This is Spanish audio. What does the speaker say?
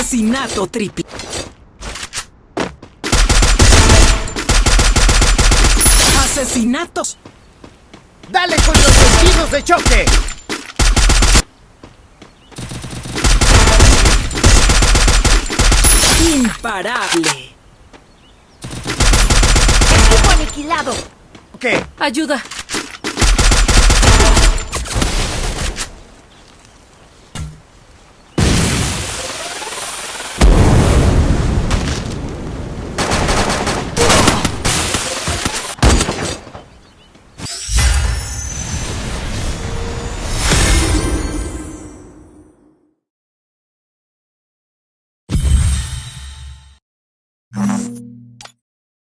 Asesinato triple. Asesinatos. ¡Dale con los sentidos de choque! Imparable. Equipo aniquilado. ¿Qué? Ayuda.